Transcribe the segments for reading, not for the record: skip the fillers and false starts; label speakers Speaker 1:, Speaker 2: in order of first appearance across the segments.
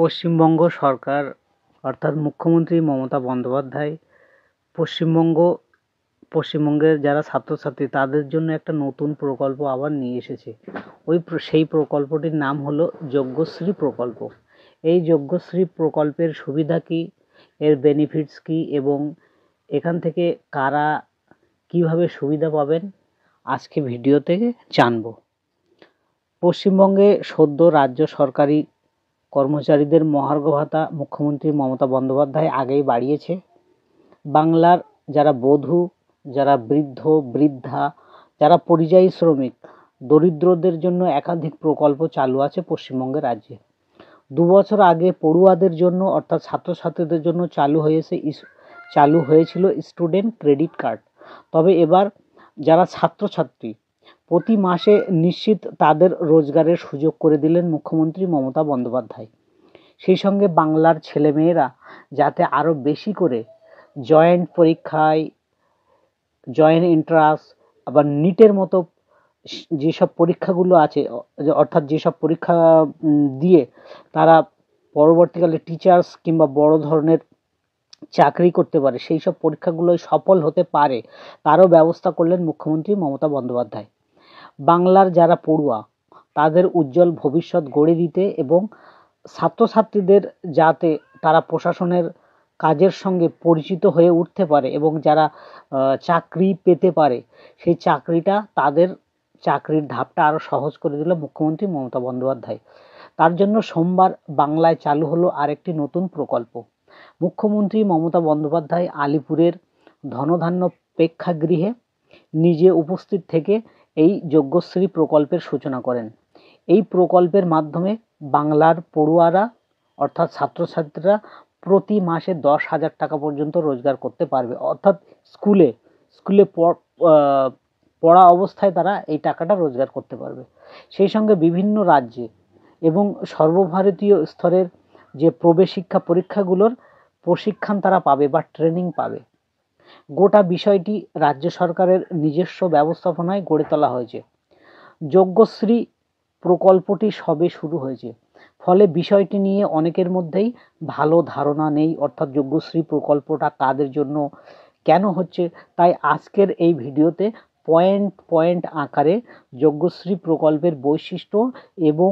Speaker 1: পশ্চিমবঙ্গ সরকার অর্থাৎ মুখ্যমন্ত্রী মমতা বন্দ্যোপাধ্যায় পশ্চিমবঙ্গের যারা ছাত্রছাত্রী তাদের জন্য একটা নতুন প্রকল্প আবার নিয়ে এসেছে। সেই প্রকল্পটির নাম হলো যজ্ঞশ্রী প্রকল্প। এই যজ্ঞশ্রী প্রকল্পের সুবিধা কি, এর বেনিফিটস কি এবং এখান থেকে কারা কিভাবে সুবিধা পাবেন আজকে ভিডিও থেকে জানব। পশ্চিমবঙ্গে সদ্য রাজ্য সরকারি কর্মচারীদের মহার্ঘ ভাতা মুখ্যমন্ত্রী মমতা বন্দ্যোপাধ্যায় আগেই বাড়িয়েছে। বাংলার যারা বধূ, যারা বৃদ্ধ বৃদ্ধা, যারা পরিযায়ী শ্রমিক, দরিদ্রদের জন্য একাধিক প্রকল্প চালু আছে পশ্চিমবঙ্গের রাজ্যে। 2 বছর আগে পড়ুয়াদের জন্য অর্থাৎ ছাত্রছাত্রীদের জন্য চালু হয়েছিল স্টুডেন্ট ক্রেডিট কার্ড। তবে এবার যারা ছাত্রছাত্রী প্রতি মাসে নিশ্চিত তাদের রোজগারের সুযোগ করে দিলেন মুখ্যমন্ত্রী মমতা বন্দ্যোপাধ্যায়। সেই সঙ্গে বাংলার ছেলেমেয়েরা যাতে আরও বেশি করে জয়েন্ট পরীক্ষায়, জয়েন্ট এন্ট্রান্স, আবার নিটের মতো যেসব পরীক্ষাগুলো আছে, অর্থাৎ যেসব পরীক্ষা দিয়ে তারা পরবর্তীকালে টিচার্স কিংবা বড় ধরনের চাকরি করতে পারে, সেই সব পরীক্ষাগুলোয় সফল হতে পারে, তারও ব্যবস্থা করলেন মুখ্যমন্ত্রী মমতা বন্দ্যোপাধ্যায়। বাংলার যারা পড়ুয়া তাদের উজ্জ্বল ভবিষ্যৎ গড়ে দিতে এবং ছাত্রছাত্রীদের যাতে তারা প্রশাসনের কাজের সঙ্গে পরিচিত হয়ে উঠতে পারে এবং যারা চাকরি পেতে পারে, সেই তাদের চাকরির ধাপটা আরও সহজ করে দিল মুখ্যমন্ত্রী মমতা বন্দ্যোপাধ্যায়। তার জন্য সোমবার বাংলায় চালু হলো আরেকটি নতুন প্রকল্প। মুখ্যমন্ত্রী মমতা বন্দ্যোপাধ্যায় আলিপুরের ধনধান্য প্রেক্ষাগৃহে নিজে উপস্থিত থেকে এই যজ্ঞশ্রী প্রকল্পের সূচনা করেন। এই প্রকল্পের মাধ্যমে বাংলার পড়ুয়ারা অর্থাৎ ছাত্রছাত্রীরা প্রতি মাসে 10,000 টাকা পর্যন্ত রোজগার করতে পারবে। অর্থাৎ স্কুলে পড়া অবস্থায় তারা এই টাকাটা রোজগার করতে পারবে। সেই সঙ্গে বিভিন্ন রাজ্যে এবং সর্বভারতীয় স্তরের যে প্রবেশিক্ষা পরীক্ষাগুলোর প্রশিক্ষণ তারা পাবে বা ট্রেনিং পাবে। গোটা বিষয়টি রাজ্য সরকারের নিজস্ব ব্যবস্থাপনায় গড়ে তোলা হয়েছে। যজ্ঞশ্রী প্রকল্পটি সবে শুরু হয়েছে, ফলে বিষয়টি নিয়ে অনেকের মধ্যেই ভালো ধারণা নেই, অর্থাৎ যজ্ঞশ্রী প্রকল্পটা কাদের জন্য, কেন হচ্ছে। তাই আজকের এই ভিডিওতে পয়েন্ট আকারে যজ্ঞশ্রী প্রকল্পের বৈশিষ্ট্য এবং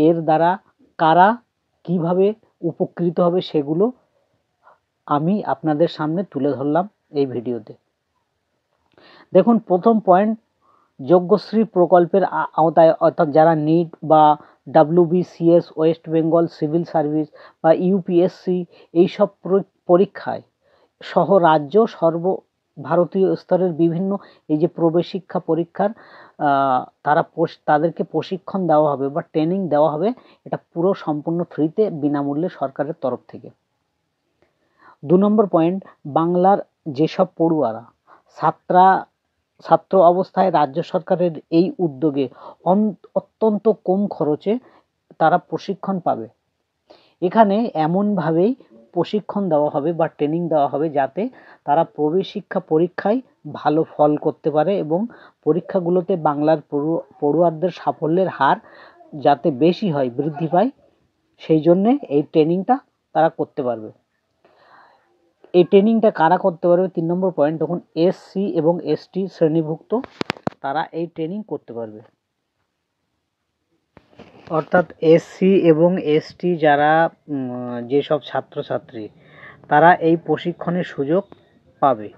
Speaker 1: এর দ্বারা কারা কিভাবে উপকৃত হবে সেগুলো আমি আপনাদের সামনে তুলে ধরলাম এই ভিডিওতে। দেখুন, প্রথম পয়েন্ট, যজ্ঞশ্রী প্রকল্পের আওতায় অর্থাৎ যারা নিট বা WBCS, West Bengal civil service বা UPSC এইসব পরীক্ষায় সহ রাজ্য সর্বভারতীয় স্তরের বিভিন্ন এই যে প্রবেশিক্ষা পরীক্ষার তাদেরকে প্রশিক্ষণ দেওয়া হবে বা ট্রেনিং দেওয়া হবে। এটা পুরো সম্পূর্ণ ফ্রিতে বিনামূল্যে সরকারের তরফ থেকে। 2 নম্বর পয়েন্ট, বাংলার যেসব পড়ুয়ারা ছাত্র অবস্থায় রাজ্য সরকারের এই উদ্যোগে অত্যন্ত কম খরচে তারা প্রশিক্ষণ পাবে। এখানে এমনভাবেই প্রশিক্ষণ দেওয়া হবে বা ট্রেনিং দেওয়া হবে যাতে তারা প্রবেশিক্ষা পরীক্ষায় ভালো ফল করতে পারে এবং পরীক্ষাগুলোতে বাংলার পড়ুয়ারদের সাফল্যের হার যাতে বেশি হয়, বৃদ্ধি পায়, সেই জন্যে এই ট্রেনিংটা তারা করতে পারবে। এই ট্রেনিংটা কারা করতে পারবে? 3 নম্বর পয়েন্ট, তখন SC এবং ST শ্রেণীভুক্ত তারা এই ট্রেনিং করতে পারবে। অর্থাৎ SC এবং ST যারা যেসব ছাত্রছাত্রী তারা এই প্রশিক্ষণের সুযোগ পাবে,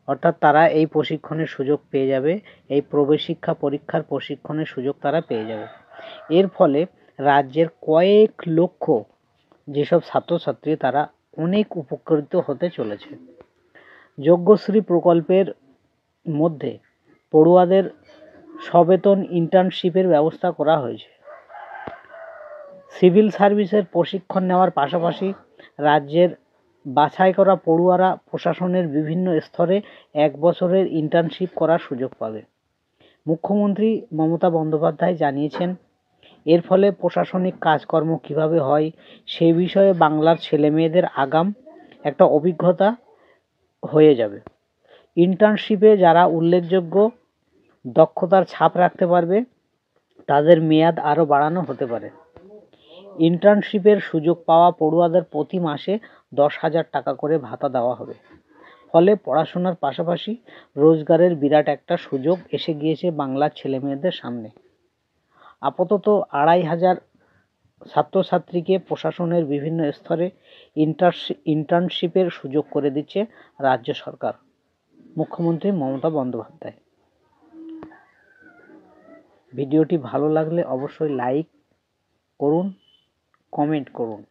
Speaker 1: অর্থাৎ তারা এই প্রশিক্ষণের সুযোগ পেয়ে যাবে, এই প্রবেশিক্ষা পরীক্ষার প্রশিক্ষণের সুযোগ তারা পেয়ে যাবে। এর ফলে রাজ্যের কয়েক লক্ষ যেসব ছাত্রছাত্রী তারা অনেক উপকৃত হতে চলেছে। যজ্ঞশ্রী প্রকল্পের মধ্যে পড়ুয়াদের সবেতন ইন্টার্নশিপের ব্যবস্থা করা হয়েছে। সিভিল সার্ভিসের প্রশিক্ষণ নেওয়ার পাশাপাশি রাজ্যের বাছাই করা পড়ুয়ারা প্রশাসনের বিভিন্ন স্তরে 1 বছরের ইন্টার্নশিপ করার সুযোগ পাবে। মুখ্যমন্ত্রী মমতা বন্দ্যোপাধ্যায় জানিয়েছেন, এর ফলে প্রশাসনিক কাজকর্ম কিভাবে হয় সেই বিষয়ে বাংলার ছেলেমেয়েদের আগাম একটা অভিজ্ঞতা হয়ে যাবে। ইন্টার্নশিপে যারা উল্লেখযোগ্য দক্ষতার ছাপ রাখতে পারবে তাদের মেয়াদ আরও বাড়ানো হতে পারে। ইন্টার্নশিপের সুযোগ পাওয়া পড়ুয়াদের প্রতি মাসে 10,000 টাকা করে ভাতা দেওয়া হবে। ফলে পড়াশোনার পাশাপাশি রোজগারের বিরাট একটা সুযোগ এসে গিয়েছে বাংলার ছেলেমেয়েদের সামনে। আপাতত 2,500 ছাত্রছাত্রীকে প্রশাসনের বিভিন্ন স্তরে ইন্টার্নশিপের সুযোগ করে দিচ্ছে রাজ্য সরকার, মুখ্যমন্ত্রী মমতা বন্দ্যোপাধ্যায়। ভিডিওটি ভালো লাগলে অবশ্যই লাইক করুন, কমেন্ট করুন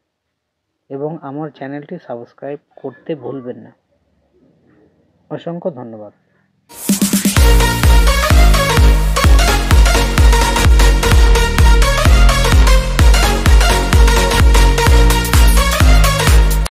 Speaker 1: এবং আমার চ্যানেলটি সাবস্ক্রাইব করতে ভুলবেন না। অসংখ্য ধন্যবাদ।